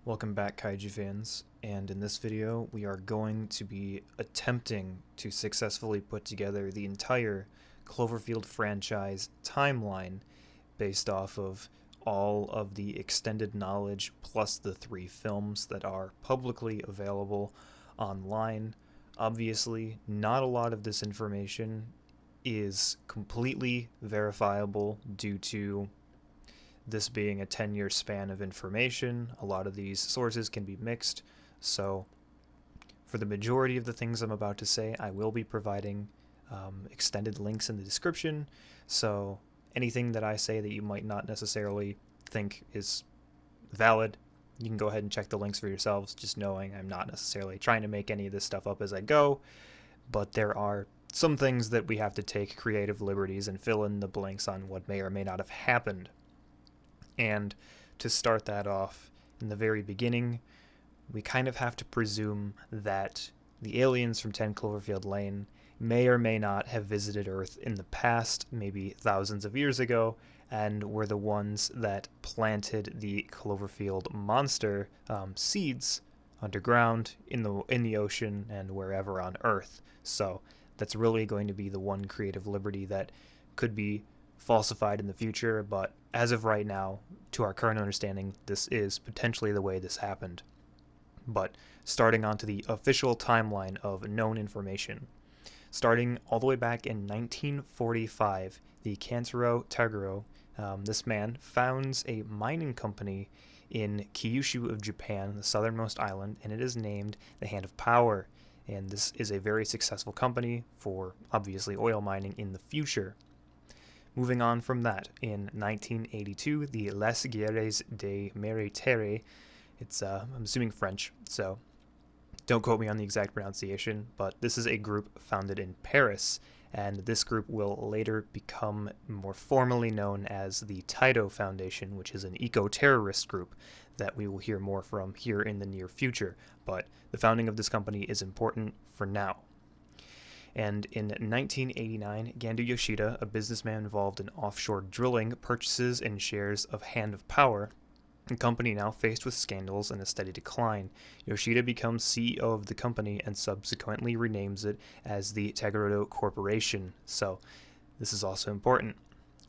Welcome back, Kaiju fans, and in this video we are going to be attempting to successfully put together the entire Cloverfield franchise timeline based off of all of the extended knowledge plus the 3 films that are publicly available online. Obviously, not a lot of this information is completely verifiable due to this being a 10-year span of information. A lot of these sources can be mixed, so for the majority of the things I'm about to say, I will be providing extended links in the description, so anything that I say that you might not necessarily think is valid, you can go ahead and check the links for yourselves, just knowing I'm not necessarily trying to make any of this stuff up as I go, but there are some things that we have to take creative liberties and fill in the blanks on what may or may not have happened. And to start that off, in the very beginning, we kind of have to presume that the aliens from 10 Cloverfield Lane may or may not have visited Earth in the past, maybe thousands of years ago, and were the ones that planted the Cloverfield monster seeds underground, in the ocean, and wherever on Earth. So that's really going to be the one creative liberty that could be falsified in the future, but as of right now, to our current understanding, this is potentially the way this happened. But starting onto the official timeline of known information. Starting all the way back in 1945, the Kantaro Taguro, this man, founds a mining company in Kyushu of Japan, the southernmost island, and it is named the Hand of Power. And this is a very successful company for, obviously, oil mining in the future. Moving on from that, in 1982, the Les Guerres de Meritere, it's, I'm assuming French, so don't quote me on the exact pronunciation, but this is a group founded in Paris, and this group will later become more formally known as the Taito Foundation, which is an eco-terrorist group that we will hear more from here in the near future, but the founding of this company is important for now. And in 1989, Gandu Yoshida, a businessman involved in offshore drilling, purchases and shares of Hand of Power, a company now faced with scandals and a steady decline. Yoshida becomes CEO of the company and subsequently renames it as the Taguro Corporation. So this is also important.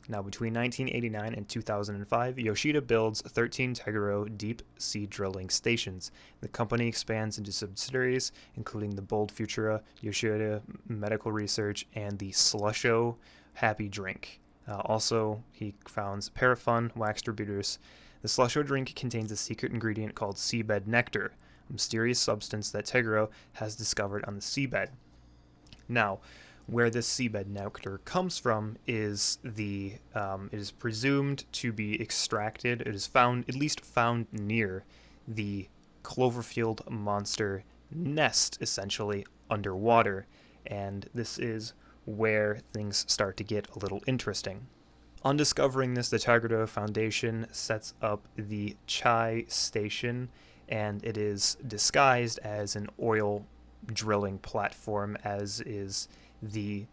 Now, between 1989 and 2005, Yoshida builds 13 Taguro deep-sea drilling stations. The company expands into subsidiaries, including the Bold Futura, Yoshida Medical Research, and the Slusho Happy Drink. Also, he founds Parafun wax distributors. The Slusho drink contains a secret ingredient called seabed nectar, a mysterious substance that Taguro has discovered on the seabed. Now, where this seabed nectar comes from is it is presumed to be extracted. It is found, at least found near the Cloverfield monster nest, essentially underwater, and this is where things start to get a little interesting. On discovering this, the Taito Foundation sets up the Chai Station, and it is disguised as an oil drilling platform, as is the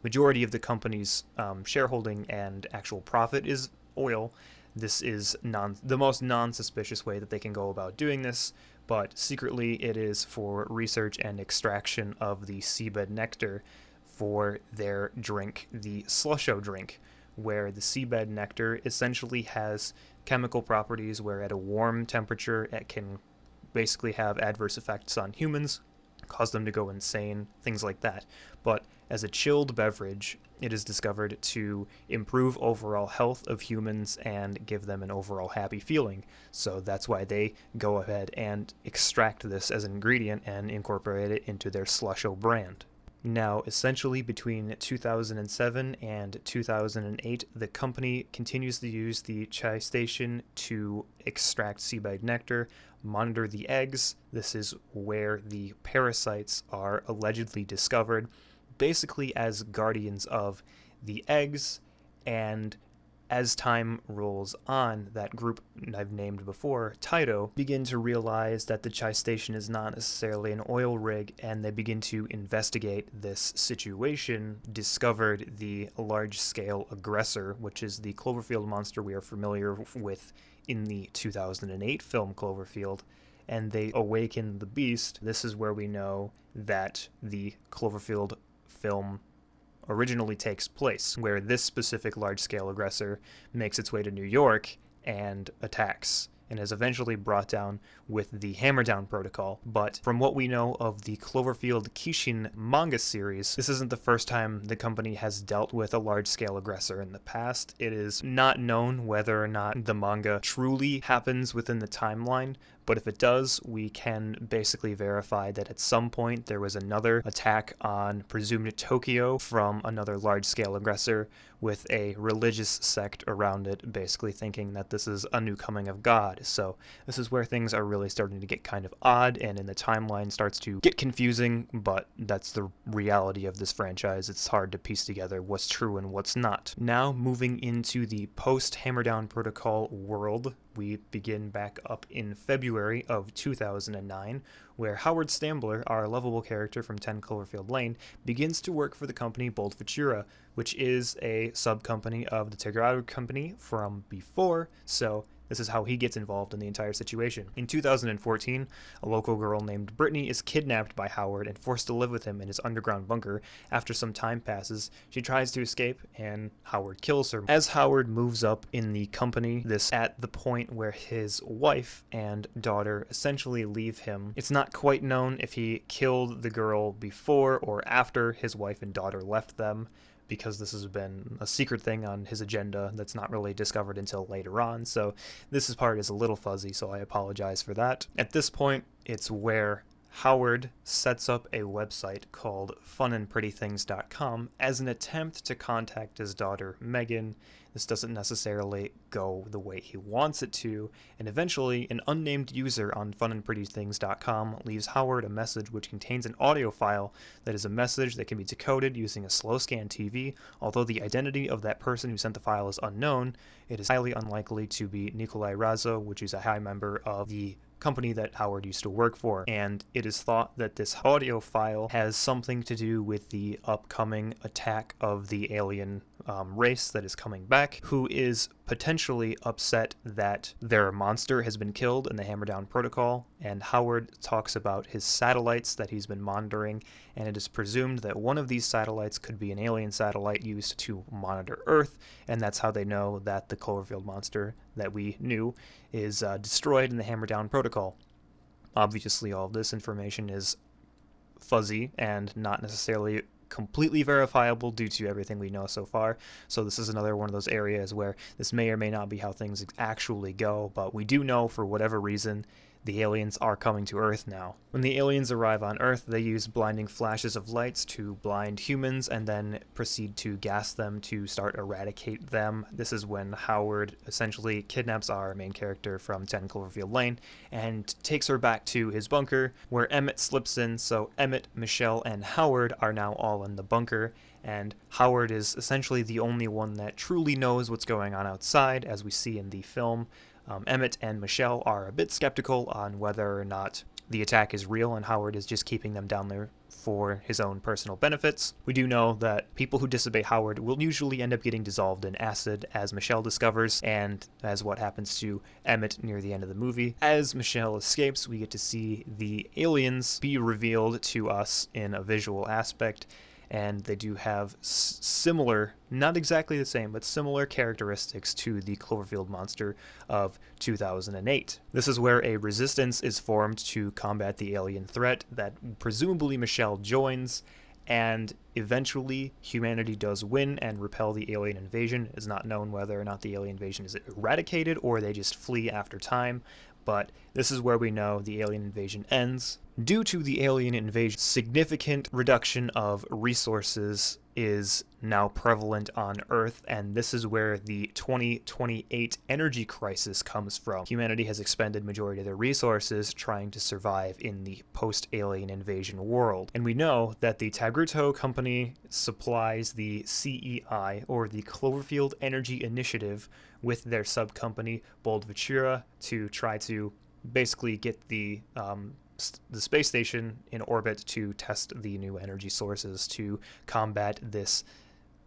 majority of the company's shareholding and actual profit is oil. This is the most non-suspicious way that they can go about doing this, but secretly it is for research and extraction of the seabed nectar for their drink, the Slusho drink, where the seabed nectar essentially has chemical properties where at a warm temperature it can basically have adverse effects on humans, cause them to go insane, things like that. But as a chilled beverage, it is discovered to improve overall health of humans and give them an overall happy feeling. So that's why they go ahead and extract this as an ingredient and incorporate it into their Slusho brand. Now, essentially between 2007 and 2008, the company continues to use the Chai Station to extract seabed nectar, monitor the eggs. This is where the parasites are allegedly discovered, basically as guardians of the eggs, and as time rolls on, that group I've named before, Taito, begin to realize that the Chai Station is not necessarily an oil rig, and they begin to investigate this situation, discovered the large-scale Aggressor, which is the Cloverfield monster we are familiar with in the 2008 film Cloverfield, and they awaken the beast. This is where we know that the Cloverfield film originally takes place, where this specific large-scale aggressor makes its way to New York and attacks, and is eventually brought down with the Hammer Down Protocol. But from what we know of the Cloverfield Kishin manga series, this isn't the first time the company has dealt with a large-scale aggressor in the past. It is not known whether or not the manga truly happens within the timeline, but if it does, we can basically verify that at some point there was another attack on presumed Tokyo from another large-scale aggressor with a religious sect around it, basically thinking that this is a new coming of God. So this is where things are really starting to get kind of odd, and in the timeline starts to get confusing, but that's the reality of this franchise. It's hard to piece together what's true and what's not. Now, moving into the post-Hammer Down Protocol world, we begin back up in February of 2009, where Howard Stambler, our lovable character from 10 Cloverfield Lane, begins to work for the company Bold Ventura, which is a sub-company of the Taito Company from before, so this is how he gets involved in the entire situation. In 2014, a local girl named Brittany is kidnapped by Howard and forced to live with him in his underground bunker. After some time passes, she tries to escape, and Howard kills her. As Howard moves up in the company, this at the point where his wife and daughter essentially leave him. It's not quite known if he killed the girl before or after his wife and daughter left them, because this has been a secret thing on his agenda that's not really discovered until later on, so this part is a little fuzzy, so I apologize for that. At this point, it's where Howard sets up a website called funandprettythings.com as an attempt to contact his daughter Megan. This doesn't necessarily go the way he wants it to, and eventually an unnamed user on funandprettythings.com leaves Howard a message which contains an audio file that is a message that can be decoded using a slow scan TV. Although the identity of that person who sent the file is unknown, it is highly unlikely to be Nikolai Razo, which is a high member of the company that Howard used to work for, and it is thought that this audio file has something to do with the upcoming attack of the alien race that is coming back, who is potentially upset that their monster has been killed in the Hammer Down Protocol, and Howard talks about his satellites that he's been monitoring, and it is presumed that one of these satellites could be an alien satellite used to monitor Earth, and that's how they know that the Colverfield monster that we knew is destroyed in the Hammer Down Protocol. Obviously, all of this information is fuzzy and not necessarily completely verifiable due to everything we know so far, so this is another one of those areas where this may or may not be how things actually go, but we do know for whatever reason the aliens are coming to Earth now. When the aliens arrive on Earth, they use blinding flashes of lights to blind humans and then proceed to gas them to start eradicate them. This is when Howard essentially kidnaps our main character from 10 Cloverfield Lane and takes her back to his bunker, where Emmett slips in, so Emmett, Michelle, and Howard are now all in the bunker, and Howard is essentially the only one that truly knows what's going on outside, as we see in the film. Emmett and Michelle are a bit skeptical on whether or not the attack is real, and Howard is just keeping them down there for his own personal benefits. We do know that people who disobey Howard will usually end up getting dissolved in acid, as Michelle discovers, and as what happens to Emmett near the end of the movie. As Michelle escapes, we get to see the aliens be revealed to us in a visual aspect, and they do have similar, not exactly the same, but similar characteristics to the Cloverfield monster of 2008. This is where a resistance is formed to combat the alien threat that presumably Michelle joins, and eventually humanity does win and repel the alien invasion. It is not known whether or not the alien invasion is eradicated or they just flee after time, but this is where we know the alien invasion ends. Due to the alien invasion, significant reduction of resources is now prevalent on Earth, and this is where the 2028 energy crisis comes from. Humanity has expended majority of their resources trying to survive in the post-alien invasion world. And we know that the Taito Company supplies the CEI, or the Cloverfield Energy Initiative, with their sub-company Bold Ventura to try to basically get the space station in orbit to test the new energy sources to combat this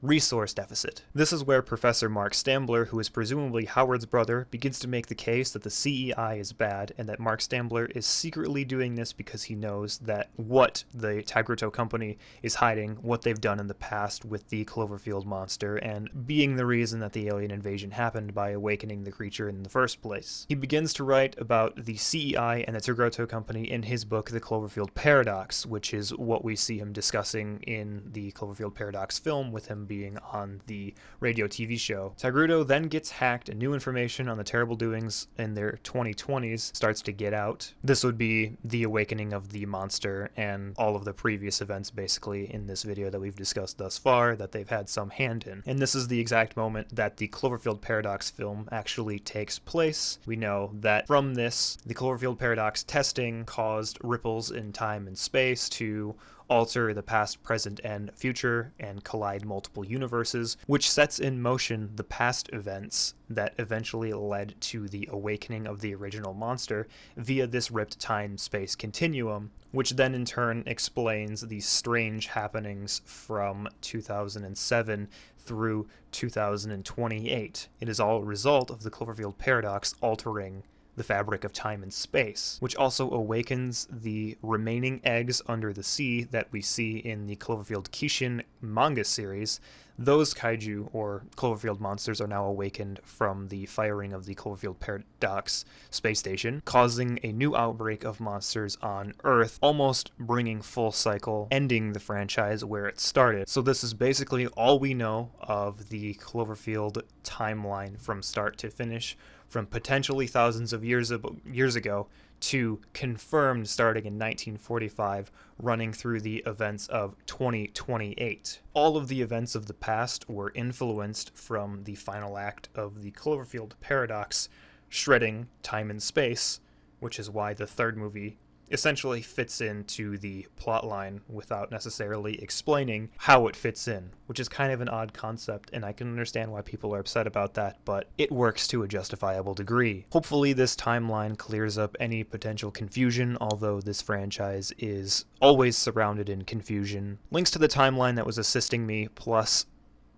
resource deficit. This is where Professor Mark Stambler, who is presumably Howard's brother, begins to make the case that the CEI is bad and that Mark Stambler is secretly doing this because he knows that what the Taito company is hiding, what they've done in the past with the Cloverfield monster, and being the reason that the alien invasion happened by awakening the creature in the first place. He begins to write about the CEI and the Taito company in his book, The Cloverfield Paradox, which is what we see him discussing in the Cloverfield Paradox film with him being on the radio TV show. Taito then gets hacked and new information on the terrible doings in their 2020s starts to get out. This would be the awakening of the monster and all of the previous events basically in this video that we've discussed thus far that they've had some hand in. And this is the exact moment that the Cloverfield Paradox film actually takes place. We know that from this, the Cloverfield Paradox testing caused ripples in time and space to alter the past, present, and future and collide multiple universes, which sets in motion the past events that eventually led to the awakening of the original monster via this ripped time-space continuum, which then in turn explains the strange happenings from 2007 through 2028. It is all a result of the Cloverfield Paradox altering the fabric of time and space, which also awakens the remaining eggs under the sea that we see in the Cloverfield Kishin manga series. Those kaiju, or Cloverfield monsters, are now awakened from the firing of the Cloverfield Paradox space station, causing a new outbreak of monsters on Earth, almost bringing full cycle, ending the franchise where it started. So this is basically all we know of the Cloverfield timeline from start to finish, from potentially thousands of years ago to confirmed starting in 1945, running through the events of 2028. All of the events of the past were influenced from the final act of the Cloverfield Paradox, shredding time and space, which is why the third movie essentially fits into the plotline without necessarily explaining how it fits in, which is kind of an odd concept, and I can understand why people are upset about that, but it works to a justifiable degree. Hopefully this timeline clears up any potential confusion, although this franchise is always surrounded in confusion. Links to the timeline that was assisting me, plus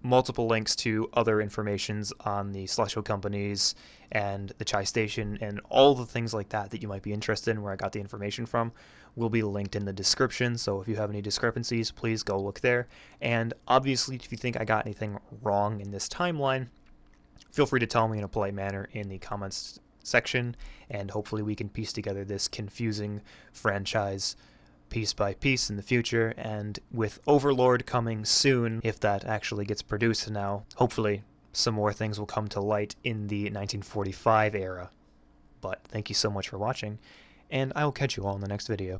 multiple links to other informations on the celestial companies and the Chai Station and all the things like that that you might be interested in where I got the information from will be linked in the description. So if you have any discrepancies, please go look there. And obviously, if you think I got anything wrong in this timeline, feel free to tell me in a polite manner in the comments section, and hopefully we can piece together this confusing franchise piece by piece in the future. And with Overlord coming soon, if that actually gets produced now, hopefully some more things will come to light in the 1945 era. But thank you so much for watching, and I will catch you all in the next video.